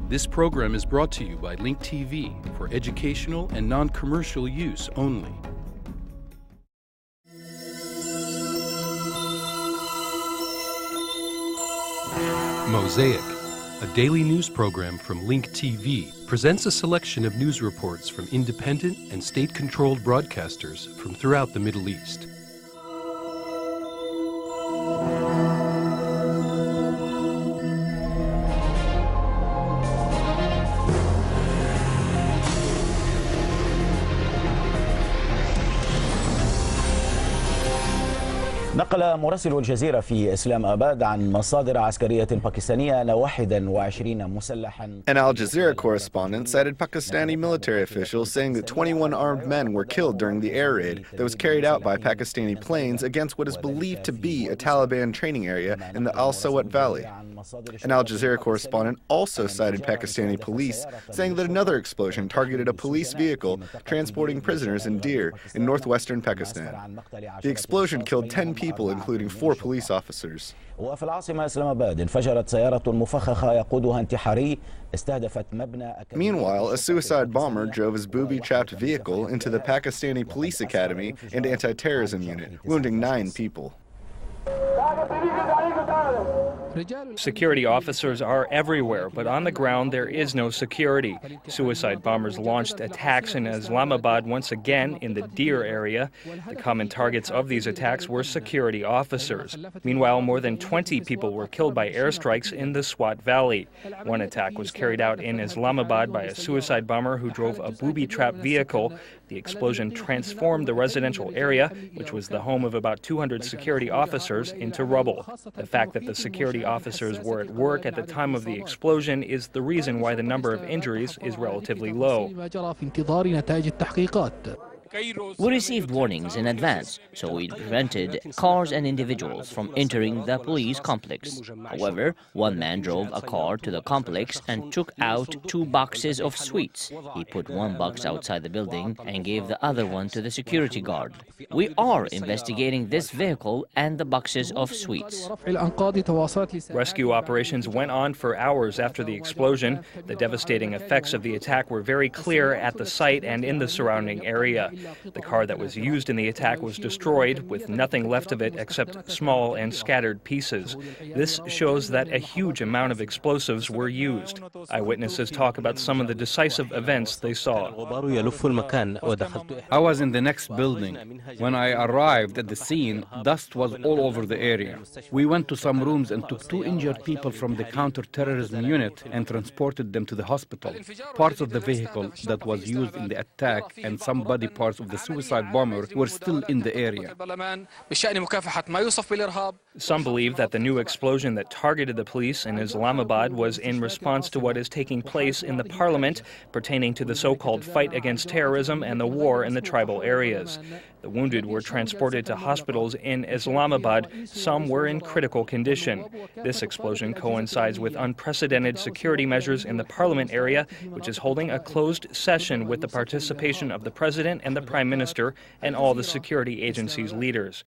This program is brought to you by Link TV for educational and non-commercial use only. Mosaic, a daily news program from Link TV, presents a selection of news reports from independent and state-controlled broadcasters from throughout the Middle East. نقل مراسل الجزيرة في إسلام آباد عن مصادر عسكرية باكستانية أن 21 مسلحا. An Al Jazeera correspondent cited Pakistani military officials saying that 21 armed men were killed during the air raid that was carried out by Pakistani planes against what is believed to be a Taliban training area in the Al Sawat Valley. An Al Jazeera correspondent also cited Pakistani police, saying that another explosion targeted a police vehicle transporting prisoners in Dir in northwestern Pakistan. The explosion killed 10 people, including 4 police officers. وفي العاصمة إسلامباد انفجرت سيارة مفخخة يقودها انتحاري استهدفت مبنى. Meanwhile, a suicide bomber drove his booby-trapped vehicle into the Pakistani Police Academy and anti-terrorism unit, wounding 9 people. Security officers are everywhere, but on the ground there is no security. Suicide bombers launched attacks in Islamabad once again in the Dir area. The common targets of these attacks were security officers. Meanwhile, more than 20 people were killed by airstrikes in the Swat Valley. One attack was carried out in Islamabad by a suicide bomber who drove a booby-trapped vehicle. The explosion transformed the residential area, which was the home of about 200 security officers, into rubble. The fact that the security officers were at work at the time of the explosion is the reason why the number of injuries is relatively low. We received warnings in advance, so we prevented cars and individuals from entering the police complex. However, one man drove a car to the complex and took out 2 boxes of sweets. He put one box outside the building and gave the other one to the security guard. We are investigating this vehicle and the boxes of sweets. Rescue operations went on for hours after the explosion. The devastating effects of the attack were very clear at the site and in the surrounding area. The car that was used in the attack was destroyed, with nothing left of it except small and scattered pieces. This shows that a huge amount of explosives were used. Eyewitnesses talk about some of the decisive events they saw. I was in the next building. When I arrived at the scene, dust was all over the area. We went to some rooms and took 2 injured people from the counter-terrorism unit and transported them to the hospital. Parts of the vehicle that was used in the attack and some body parts of the suicide bomber were still in the area. Some believe that the new explosion that targeted the police in Islamabad was in response to what is taking place in the parliament pertaining to the so-called fight against terrorism and the war in the tribal areas. The wounded were transported to hospitals in Islamabad. Some were in critical condition. This explosion coincides with unprecedented security measures in the parliament area, which is holding a closed session with the participation of the president and the prime minister and all the security agencies' leaders.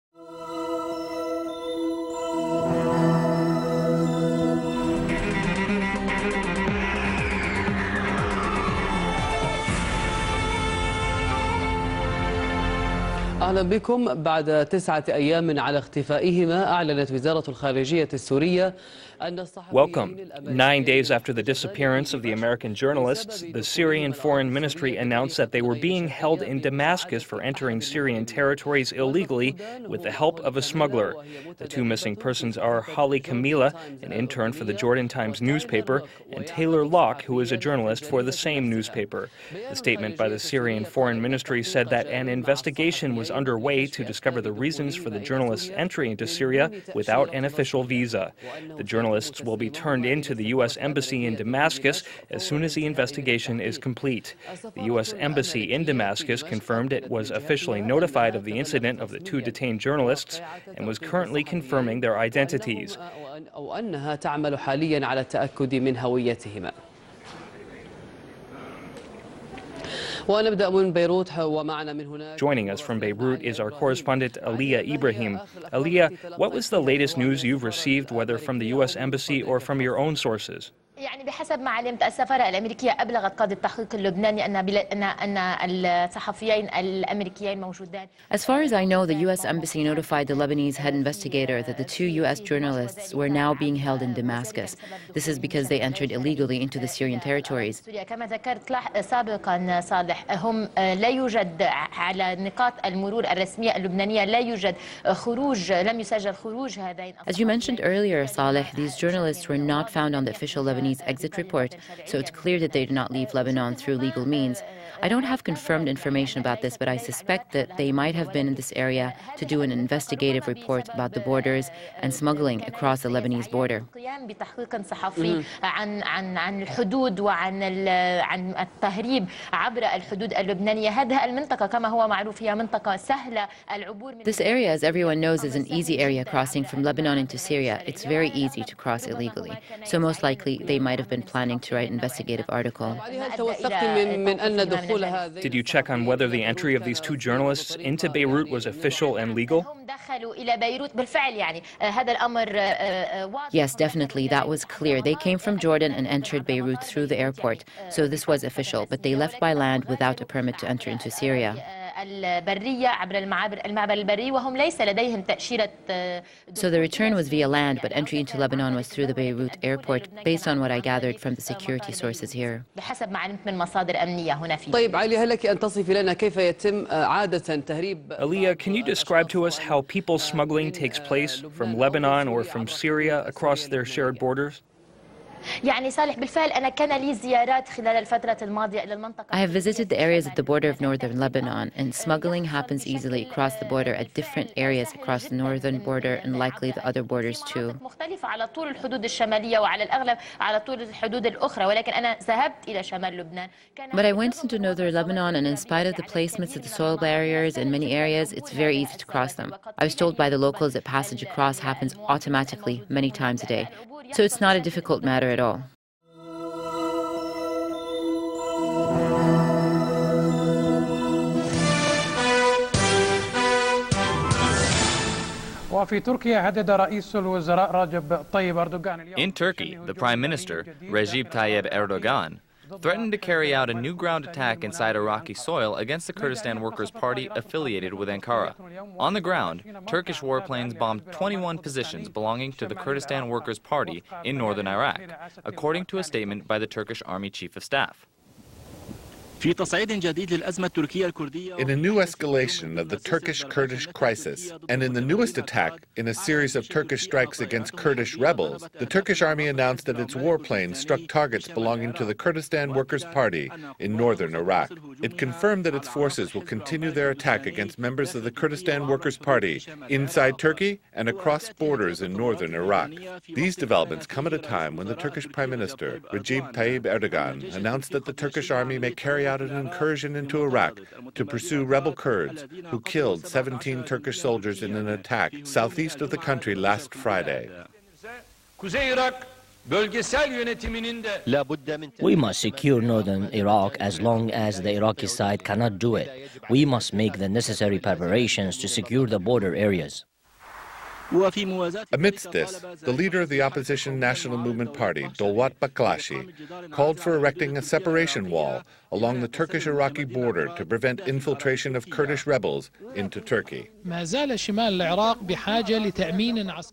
أهلا بكم. بعد 9 أيام على اختفائهما أعلنت وزارة الخارجية السورية Welcome. 9 days after the disappearance of the American journalists, the Syrian Foreign Ministry announced that they were being held in Damascus for entering Syrian territories illegally with the help of a smuggler. The 2 missing persons are Holly Camila, an intern for the Jordan Times newspaper, and Taylor Locke, who is a journalist for the same newspaper. The statement by the Syrian Foreign Ministry said that an investigation was underway to discover the reasons for the journalists' entry into Syria without an official visa. The journalists will be turned into the U.S. Embassy in Damascus as soon as the investigation is complete. The U.S. Embassy in Damascus confirmed it was officially notified of the incident of the 2 detained journalists and was currently confirming their identities. Joining us from Beirut is our correspondent Aliyah Ibrahim. Aliyah, what was the latest news you've received, whether from the U.S. Embassy or from your own sources? يعني بحسب ما علمت السفارة الأمريكية أبلغت قاضي التحقيق اللبناني أن الصحفيين الأمريكيين موجودان. As far as I know, the U.S. Embassy notified the Lebanese head investigator that the 2 U.S. journalists were now being held in Damascus. This is because they entered illegally into the Syrian territories. كما ذكرت سابقا صالح، هم لا يوجد على نقاط المرور الرسمية اللبنانية لا يوجد خروج، لم يسجل خروج هذين. As you mentioned earlier, Saleh, these journalists were not found on the official Lebanese exit report, so it's clear that they did not leave Lebanon through legal means. I don't have confirmed information about this, but I suspect that they might have been in this area to do an investigative report about the borders and smuggling across the Lebanese border. بتحقيق صحفي عن الحدود وعن التهريب عبر الحدود اللبنانية. هذه المنطقة كما هو معروف هي منطقة سهلة العبور. This area, as everyone knows, is an easy area crossing from Lebanon into Syria. It's very easy to cross illegally. So most likely they might have been planning to write an investigative article. Did you check on whether the entry of these 2 journalists into Beirut was official and legal? Yes, definitely. That was clear. They came from Jordan and entered Beirut through the airport. So this was official, but they left by land without a permit to enter into Syria. البرية عبر المعبر البري وهم ليس لديهم تأشيرة. So the return was via land, but entry into Lebanon was through the Beirut airport, based on what I gathered from the security sources here. بحسب ما علمت من مصادر أمنية هنا في. طيب علي، هل لك أن تصفي لنا كيف يتم عادة تهريب؟ Aliyah, can you describe to us how people smuggling takes place from Lebanon or from Syria across their shared borders? يعني صالح بالفعل أنا كان لي زيارات خلال الفترة الماضية إلى المنطقة. I have visited the areas at the border of northern Lebanon, and smuggling happens easily across the border at different areas across the northern border and likely the other borders too. مختلفة على طول الحدود الشمالية وعلى الأغلب على طول الحدود الأخرى، ولكن أنا ذهبت إلى شمال لبنان. But I went into northern Lebanon, and in spite of the placements of the soil barriers in many areas, it's very easy to cross them. I was told by the locals that passage across happens automatically many times a day. So it's not a difficult matter at all. In Turkey, the Prime Minister, Recep Tayyip Erdogan, threatened to carry out a new ground attack inside Iraqi soil against the Kurdistan Workers' Party affiliated with Ankara. On the ground, Turkish warplanes bombed 21 positions belonging to the Kurdistan Workers' Party in northern Iraq, according to a statement by the Turkish Army Chief of Staff. In a new escalation of the Turkish-Kurdish crisis, and in the newest attack in a series of Turkish strikes against Kurdish rebels, the Turkish army announced that its warplanes struck targets belonging to the Kurdistan Workers' Party in northern Iraq. It confirmed that its forces will continue their attack against members of the Kurdistan Workers' Party inside Turkey and across borders in northern Iraq. These developments come at a time when the Turkish Prime Minister, Recep Tayyip Erdogan, announced that the Turkish army may carry out an incursion into Iraq to pursue rebel Kurds who killed 17 Turkish soldiers in an attack southeast of the country last Friday. We must secure northern Iraq as long as the Iraqi side cannot do it. We must make the necessary preparations to secure the border areas. Amidst this, the leader of the opposition National Movement Party, Dolwat Baklashi, called for erecting a separation wall along the Turkish-Iraqi border to prevent infiltration of Kurdish rebels into Turkey.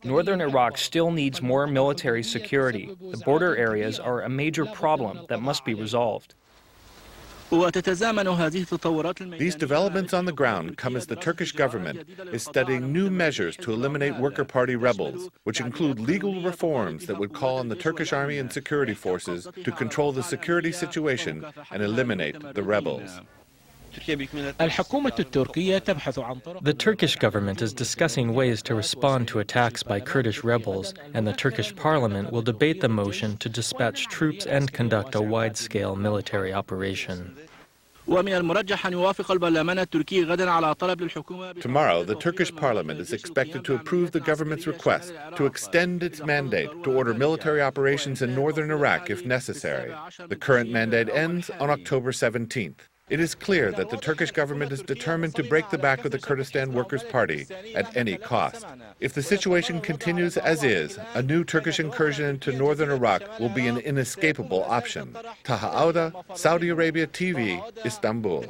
Northern Iraq still needs more military security. The border areas are a major problem that must be resolved. These developments on the ground come as the Turkish government is studying new measures to eliminate Worker Party rebels, which include legal reforms that would call on the Turkish army and security forces to control the security situation and eliminate the rebels. The Turkish government is discussing ways to respond to attacks by Kurdish rebels, and the Turkish parliament will debate the motion to dispatch troops and conduct a wide-scale military operation. Tomorrow, the Turkish parliament is expected to approve the government's request to extend its mandate to order military operations in northern Iraq if necessary. The current mandate ends on October 17th. It is clear that the Turkish government is determined to break the back of the Kurdistan Workers' Party at any cost. If the situation continues as is, a new Turkish incursion into northern Iraq will be an inescapable option. Taha Auda, Saudi Arabia TV, Istanbul.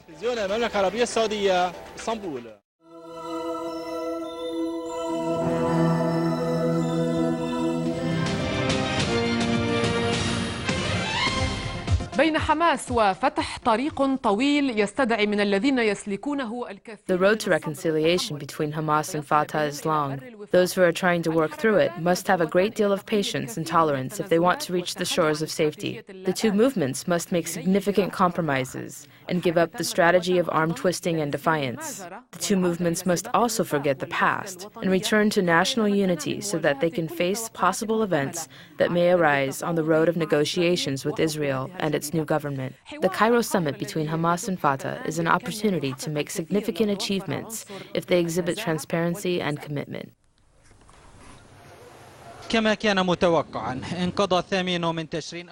بين حماس وفتح طريق طويل يستدعي من الذين يسلكونه الكثير. The road to reconciliation between Hamas and Fateh is long. Those who are trying to work through it must have a great deal of patience and tolerance if they want to reach the shores of safety. The two movements must make significant compromises and give up the strategy of arm twisting and defiance. The two movements must also forget the past and return to national unity so that they can face possible events that may arise on the road of negotiations with Israel and its new government. The Cairo summit between Hamas and Fateh is an opportunity to make significant achievements if they exhibit transparency and commitment.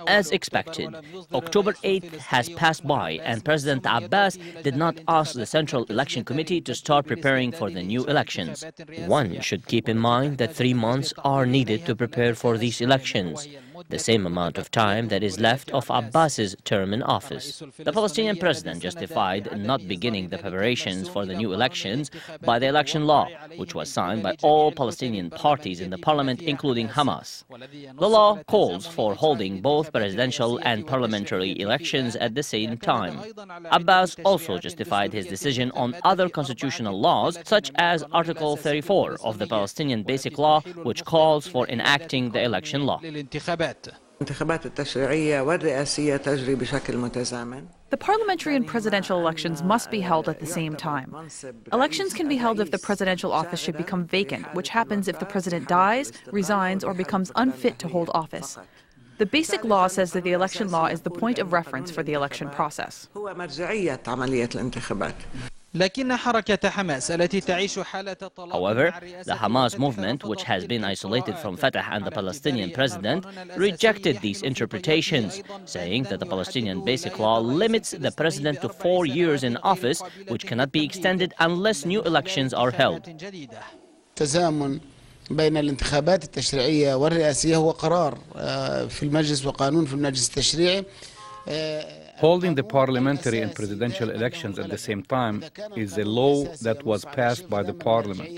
As expected, October 8th has passed by and President Abbas did not ask the Central Election Committee to start preparing for the new elections. One should keep in mind that 3 months are needed to prepare for these elections, the same amount of time that is left of Abbas's term in office. The Palestinian president justified not beginning the preparations for the new elections by the election law, which was signed by all Palestinian parties in the parliament, including Hamas. The law calls for holding both presidential and parliamentary elections at the same time. Abbas also justified his decision on other constitutional laws, such as Article 34 of the Palestinian Basic Law, which calls for enacting the election law. The parliamentary and presidential elections must be held at the same time. Elections can be held if the presidential office should become vacant, which happens if the president dies, resigns, or becomes unfit to hold office. The Basic Law says that the election law is the point of reference for the election process. However, the Hamas movement, which has been isolated from Fateh and the Palestinian president, rejected these interpretations, saying that the Palestinian Basic Law limits the president to 4 years in office, which cannot be extended unless new elections are held. بين الانتخابات التشريعية والرئاسية هو قرار في المجلس وقانون في المجلس التشريعي. Holding the parliamentary and presidential elections at the same time is a law that was passed by the parliament.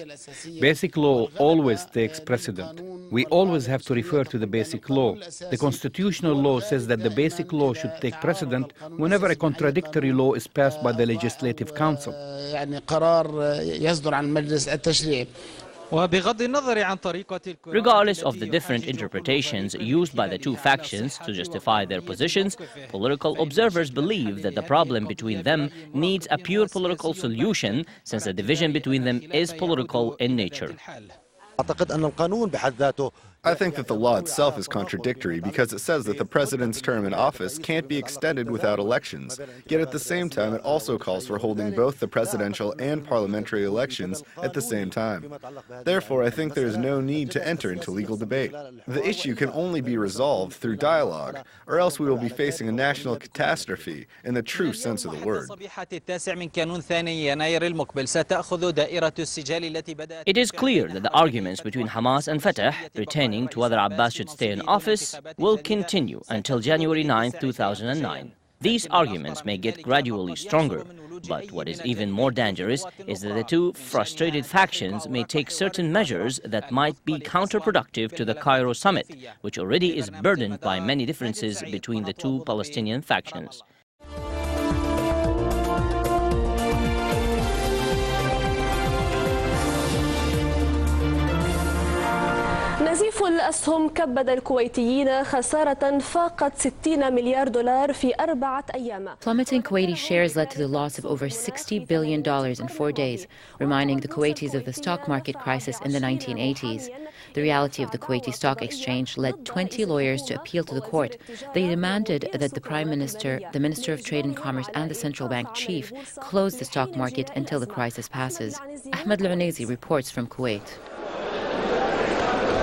Basic law always takes precedent. We always have to refer to the basic law. The constitutional law says that the basic law should take precedent whenever a contradictory law is passed by the legislative council. يعني قرار يصدر عن المجلس التشريعي. Regardless of the different interpretations used by the two factions to justify their positions, political observers believe that the problem between them needs a pure political solution, since the division between them is political in nature. I think that the law itself is contradictory because it says that the president's term in office can't be extended without elections. Yet at the same time, it also calls for holding both the presidential and parliamentary elections at the same time. Therefore, I think there is no need to enter into legal debate. The issue can only be resolved through dialogue, or else we will be facing a national catastrophe in the true sense of the word. It is clear that the arguments between Hamas and Fateh pertaining to whether Abbas should stay in office will continue until January 9, 2009. These arguments may get gradually stronger, but what is even more dangerous is that the two frustrated factions may take certain measures that might be counterproductive to the Cairo summit, which already is burdened by many differences between the two Palestinian factions. نزيف الأسهم كبد الكويتيين خسارة فاقت 60 مليار دولار في 4 أيام. Plummeting Kuwaiti shares led to the loss of over $60 billion in 4 days, reminding the Kuwaitis of the stock market crisis in the 1980s. The reality of the Kuwaiti Stock Exchange led 20 lawyers to appeal to the court. They demanded that the Prime Minister, the Minister of Trade and Commerce and the Central Bank Chief close the stock market until the crisis passes. Ahmed Al-Unaizi reports from Kuwait.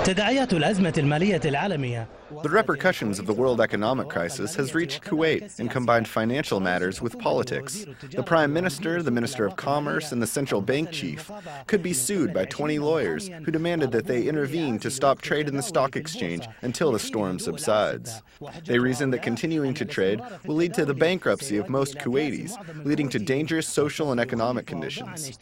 تداعيات الأزمة المالية العالمية The repercussions of the world economic crisis has reached Kuwait and combined financial matters with politics. The Prime Minister, the Minister of Commerce, and the central bank chief could be sued by 20 lawyers who demanded that they intervene to stop trade in the stock exchange until the storm subsides. They reasoned that continuing to trade will lead to the bankruptcy of most Kuwaitis, leading to dangerous social and economic conditions.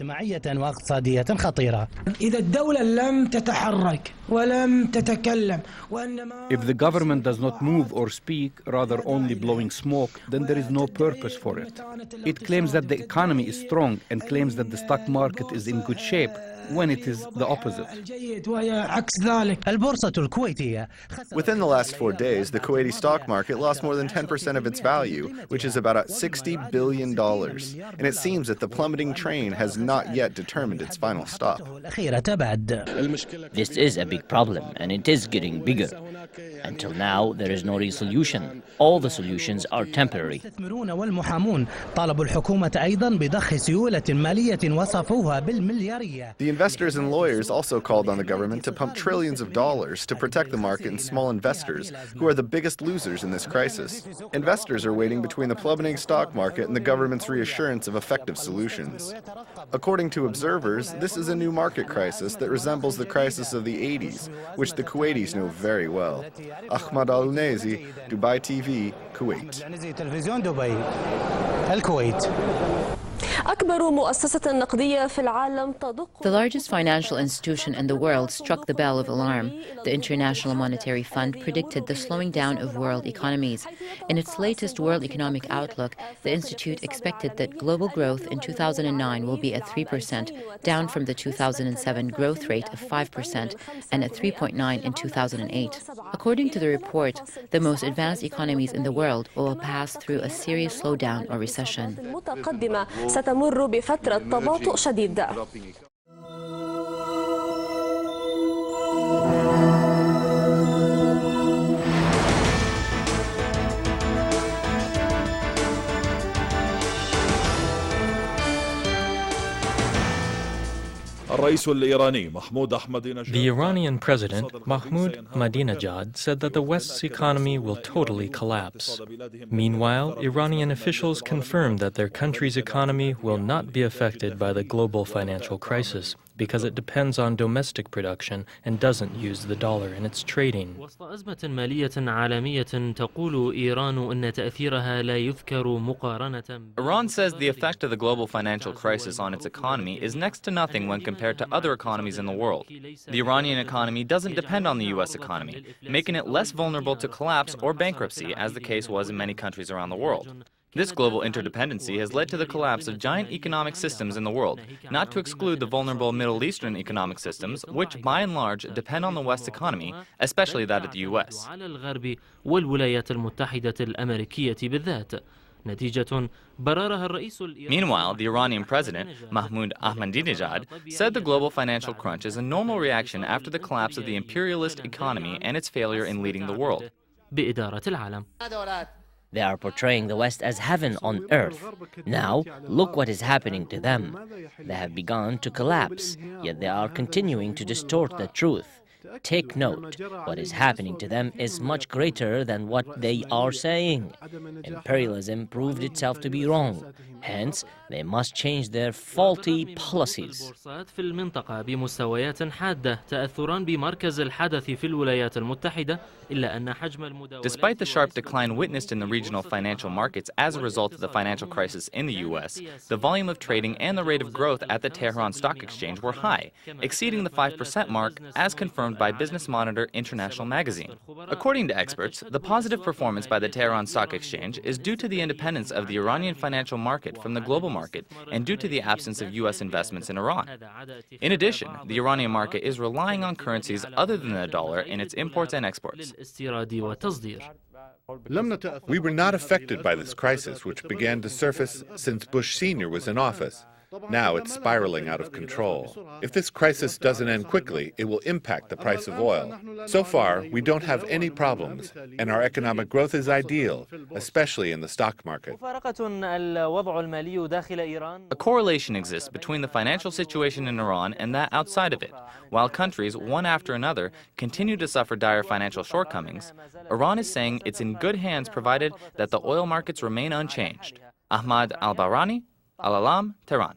If the government does not move or speak, rather only blowing smoke, then there is no purpose for it. It claims that the economy is strong and claims that the stock market is in good shape, when it is the opposite. Within the last 4 days, the Kuwaiti stock market lost more than 10% of its value, which is about $60 billion. And it seems that the plummeting train has not yet determined its final stop. This is a big problem, and it is getting bigger. Until now, there is no real solution. All the solutions are temporary. The investors and lawyers also called on the government to pump trillions of dollars to protect the market and small investors, who are the biggest losers in this crisis. Investors are waiting between the plummeting stock market and the government's reassurance of effective solutions. According to observers, this is a new market crisis that resembles the crisis of the 80s, which the Kuwaitis know very well. Ahmad Al-Nazi, Dubai TV, Kuwait. The largest financial institution in the world struck the bell of alarm. The International Monetary Fund predicted the slowing down of world economies. In its latest World Economic Outlook, the institute expected that global growth in 2009 will be at 3%, down from the 2007 growth rate of 5% and at 3.9% in 2008. According to the report, the most advanced economies in the world will pass through a serious slowdown or recession. ستمر بفترة تباطؤ شديد. The Iranian president, Mahmoud Ahmadinejad, said that the West's economy will totally collapse. Meanwhile, Iranian officials confirmed that their country's economy will not be affected by the global financial crisis, because it depends on domestic production and doesn't use the dollar in its trading. Iran says the effect of the global financial crisis on its economy is next to nothing when compared to other economies in the world. The Iranian economy doesn't depend on the U.S. economy, making it less vulnerable to collapse or bankruptcy, as the case was in many countries around the world. This global interdependency has led to the collapse of giant economic systems in the world, not to exclude the vulnerable Middle Eastern economic systems, which, by and large, depend on the West economy, especially that of the U.S. Meanwhile, the Iranian president, Mahmoud Ahmadinejad, said the global financial crunch is a normal reaction after the collapse of the imperialist economy and its failure in leading the world. They are portraying the West as heaven on earth. Now, look what is happening to them. They have begun to collapse, yet they are continuing to distort the truth. Take note, what is happening to them is much greater than what they are saying. Imperialism proved itself to be wrong. Hence, they must change their faulty policies. Despite the sharp decline witnessed in the regional financial markets as a result of the financial crisis in the U.S., the volume of trading and the rate of growth at the Tehran Stock Exchange were high, exceeding the 5% mark as confirmed by Business Monitor International magazine. According to experts, the positive performance by the Tehran Stock Exchange is due to the independence of the Iranian financial market from the global market and due to the absence of U.S. investments in Iran. In addition, the Iranian market is relying on currencies other than the dollar in its imports and exports. We were not affected by this crisis, which began to surface since Bush Sr. was in office. Now it's spiraling out of control. If this crisis doesn't end quickly, it will impact the price of oil. So far, we don't have any problems, and our economic growth is ideal, especially in the stock market. A correlation exists between the financial situation in Iran and that outside of it. While countries, one after another, continue to suffer dire financial shortcomings, Iran is saying it's in good hands provided that the oil markets remain unchanged. Ahmad Al-Bahrani, Al-Alam, Tehran.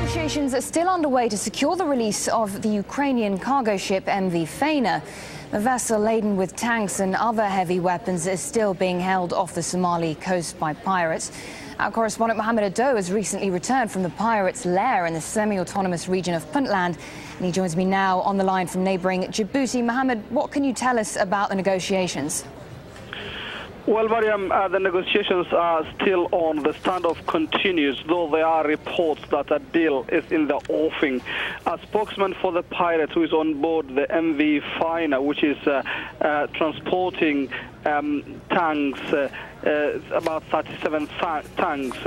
Negotiations are still underway to secure the release of the Ukrainian cargo ship MV Faina. The vessel laden with tanks and other heavy weapons is still being held off the Somali coast by pirates. Our correspondent Mohammed Ado has recently returned from the pirates' lair in the semi-autonomous region of Puntland, and he joins me now on the line from neighbouring Djibouti. Mohammed, what can you tell us about the negotiations? Well, Mariam, the negotiations are still on. The standoff continues, though there are reports that a deal is in the offing. A spokesman for the pirates who is on board the MV Faina, which is transporting tanks, about 37 tanks,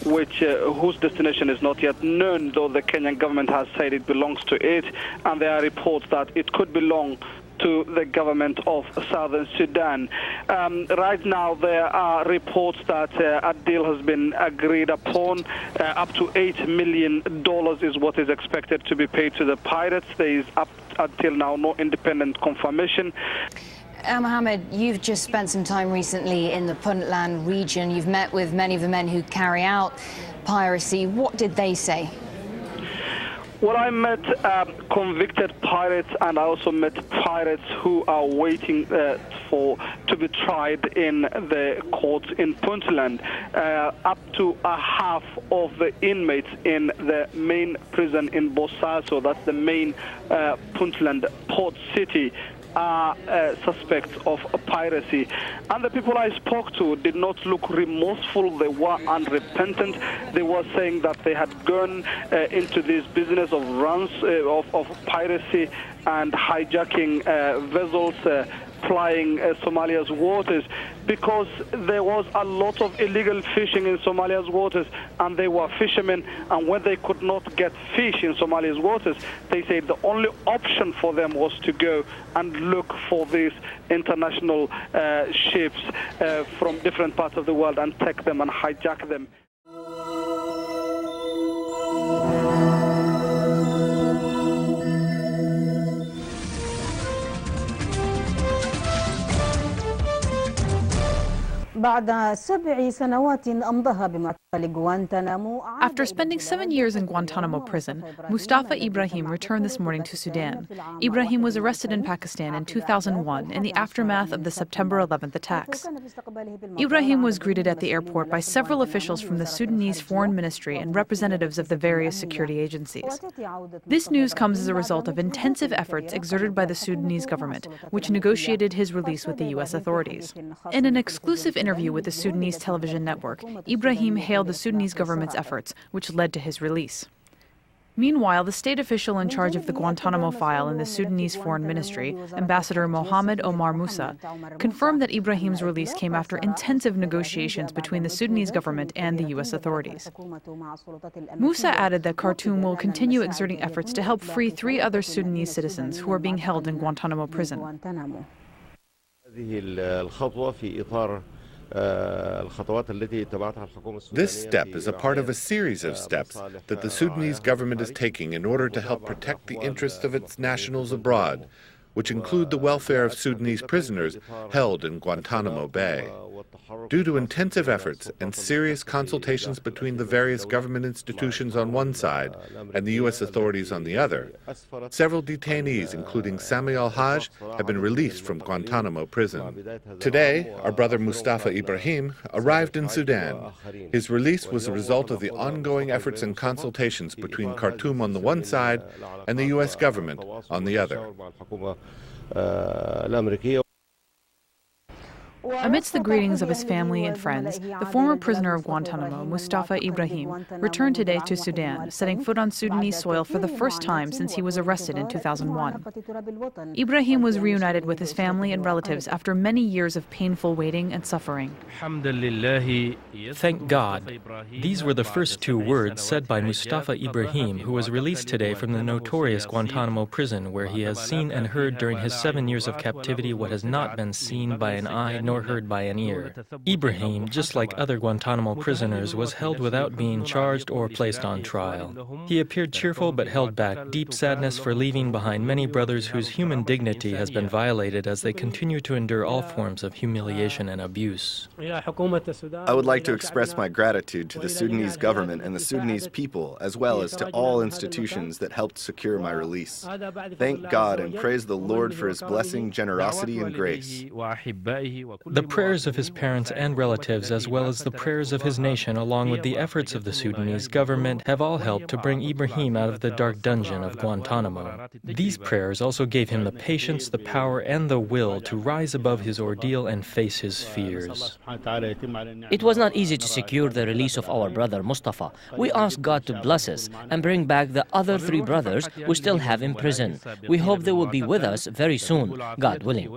whose destination is not yet known, though the Kenyan government has said it belongs to it, and there are reports that it could belong to the government of Southern Sudan. Right now, there are reports that a deal has been agreed upon. Up to $8 million is what is expected to be paid to the pirates. There is, up until now, no independent confirmation. Mohammed, you've just spent some time recently in the Puntland region. You've met with many of the men who carry out piracy. What did they say? Well, I met convicted pirates, and I also met pirates who are waiting to be tried in the courts in Puntland. Up to a half of the inmates in the main prison in Bosaso, that's the main Puntland port city, are suspects of piracy. And the people I spoke to did not look remorseful. They were unrepentant. They were saying that they had gone into this business of runs, of piracy and hijacking vessels plying Somalia's waters, because there was a lot of illegal fishing in Somalia's waters, and they were fishermen, and when they could not get fish in Somalia's waters, they said the only option for them was to go and look for these international ships from different parts of the world and take them and hijack them. After spending 7 years in Guantanamo prison, Mustafa Ibrahim returned this morning to Sudan. Ibrahim was arrested in Pakistan in 2001 in the aftermath of the September 11th attacks. Ibrahim was greeted at the airport by several officials from the Sudanese Foreign Ministry and representatives of the various security agencies. This news comes as a result of intensive efforts exerted by the Sudanese government, which negotiated his release with the U.S. authorities. In an exclusive interview with the Sudanese television network, Ibrahim hailed the Sudanese government's efforts, which led to his release. Meanwhile, the state official in charge of the Guantanamo file in the Sudanese Foreign Ministry, Ambassador Mohammed Omar Musa, confirmed that Ibrahim's release came after intensive negotiations between the Sudanese government and the U.S. authorities. Musa added that Khartoum will continue exerting efforts to help free 3 other Sudanese citizens who are being held in Guantanamo prison. This step is a part of a series of steps that the Sudanese government is taking in order to help protect the interests of its nationals abroad, which include the welfare of Sudanese prisoners held in Guantanamo Bay. Due to intensive efforts and serious consultations between the various government institutions on one side and the U.S. authorities on the other, several detainees, including Sami al-Hajj, have been released from Guantanamo prison. Today, our brother Mustafa Ibrahim arrived in Sudan. His release was a result of the ongoing efforts and consultations between Khartoum on the one side and the U.S. government on the other. Amidst the greetings of his family and friends, the former prisoner of Guantanamo, Mustafa Ibrahim, returned today to Sudan, setting foot on Sudanese soil for the first time since he was arrested in 2001. Ibrahim was reunited with his family and relatives after many years of painful waiting and suffering. Thank God. These were the first two words said by Mustafa Ibrahim, who was released today from the notorious Guantanamo prison, where he has seen and heard during his 7 years of captivity what has not been seen by an eye nor heard by an ear. Ibrahim, just like other Guantanamo prisoners, was held without being charged or placed on trial. He appeared cheerful but held back deep sadness for leaving behind many brothers whose human dignity has been violated as they continue to endure all forms of humiliation and abuse. I would like to express my gratitude to the Sudanese government and the Sudanese people, as well as to all institutions that helped secure my release. Thank God and praise the Lord for his blessing, generosity, and grace. The prayers of his parents and relatives, as well as the prayers of his nation, along with the efforts of the Sudanese government, have all helped to bring Ibrahim out of the dark dungeon of Guantanamo. These prayers also gave him the patience, the power, and the will to rise above his ordeal and face his fears. It was not easy to secure the release of our brother Mustafa. We ask God to bless us and bring back the other 3 brothers we still have in prison. We hope they will be with us very soon, God willing.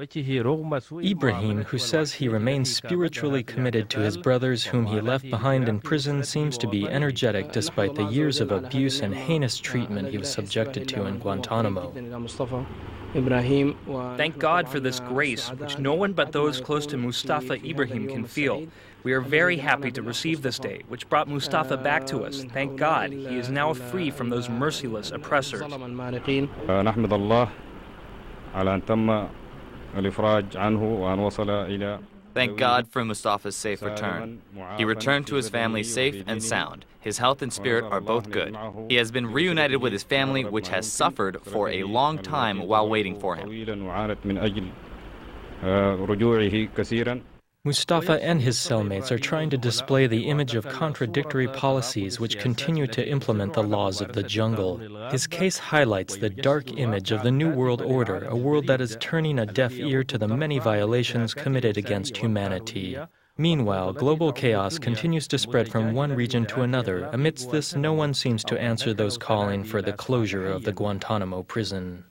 Ibrahim, who says he remains spiritually committed to his brothers whom he left behind in prison, seems to be energetic despite the years of abuse and heinous treatment he was subjected to in Guantanamo. Thank God for this grace, which no one but those close to Mustafa Ibrahim can feel. We are very happy to receive this day, which brought Mustafa back to us. Thank God, he is now free from those merciless oppressors. Thank God for Mustafa's safe return. He returned to his family safe and sound. His health and spirit are both good. He has been reunited with his family, which has suffered for a long time while waiting for him. Mustafa and his cellmates are trying to display the image of contradictory policies which continue to implement the laws of the jungle. His case highlights the dark image of the New World Order, a world that is turning a deaf ear to the many violations committed against humanity. Meanwhile, global chaos continues to spread from one region to another. Amidst this, no one seems to answer those calling for the closure of the Guantanamo prison.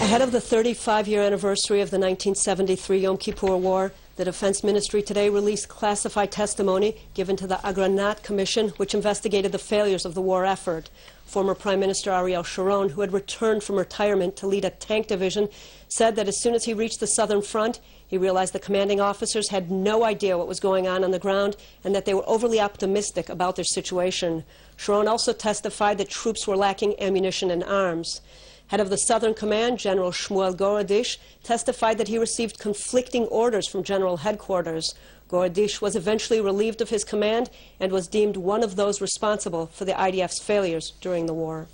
Ahead of the 35-year anniversary of the 1973 Yom Kippur War, the Defense Ministry today released classified testimony given to the Agranat Commission, which investigated the failures of the war effort. Former Prime Minister Ariel Sharon, who had returned from retirement to lead a tank division, said that as soon as he reached the southern front, he realized the commanding officers had no idea what was going on the ground and that they were overly optimistic about their situation. Sharon also testified that troops were lacking ammunition and arms. Head of the Southern Command, General Shmuel Gorodish, testified that he received conflicting orders from General Headquarters. Gorodish was eventually relieved of his command and was deemed one of those responsible for the IDF's failures during the war.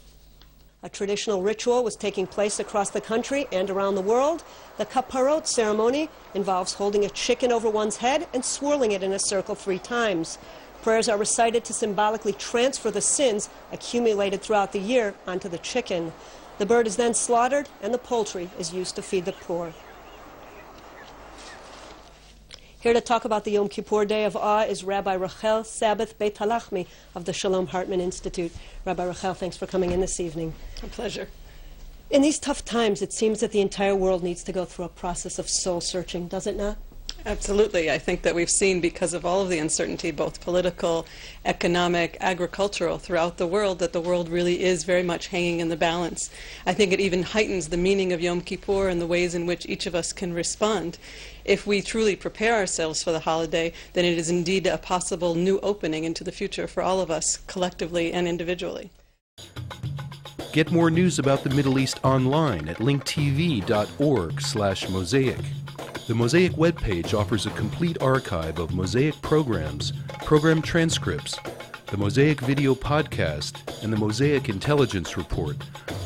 A traditional ritual was taking place across the country and around the world. The Kapparot ceremony involves holding a chicken over one's head and swirling it in a circle 3 times. Prayers are recited to symbolically transfer the sins accumulated throughout the year onto the chicken. The bird is then slaughtered, and the poultry is used to feed the poor. Here to talk about the Yom Kippur Day of Awe is Rabbi Rachel Sabbath Beit Halachmi of the Shalom Hartman Institute. Rabbi Rachel, thanks for coming in this evening. A pleasure. In these tough times, it seems that the entire world needs to go through a process of soul-searching, does it not? Absolutely. I think that we've seen, because of all of the uncertainty, both political, economic, agricultural, throughout the world, that the world really is very much hanging in the balance. I think it even heightens the meaning of Yom Kippur and the ways in which each of us can respond. If we truly prepare ourselves for the holiday, then it is indeed a possible new opening into the future for all of us, collectively and individually. Get more news about the Middle East online at linktv.org/Mosaic. The Mosaic webpage offers a complete archive of Mosaic programs, program transcripts, the Mosaic Video Podcast, and the Mosaic Intelligence Report,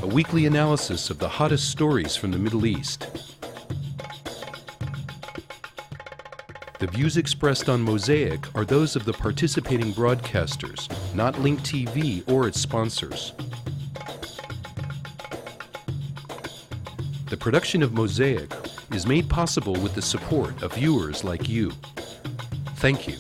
a weekly analysis of the hottest stories from the Middle East. The views expressed on Mosaic are those of the participating broadcasters, not Link TV or its sponsors. The production of Mosaic is made possible with the support of viewers like you. Thank you.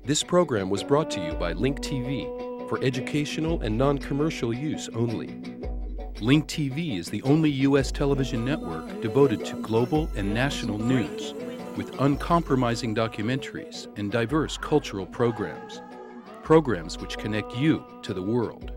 This program was brought to you by Link TV for educational and non-commercial use only. Link TV is the only U.S. television network devoted to global and national news, with uncompromising documentaries and diverse cultural programs which connect you to the world.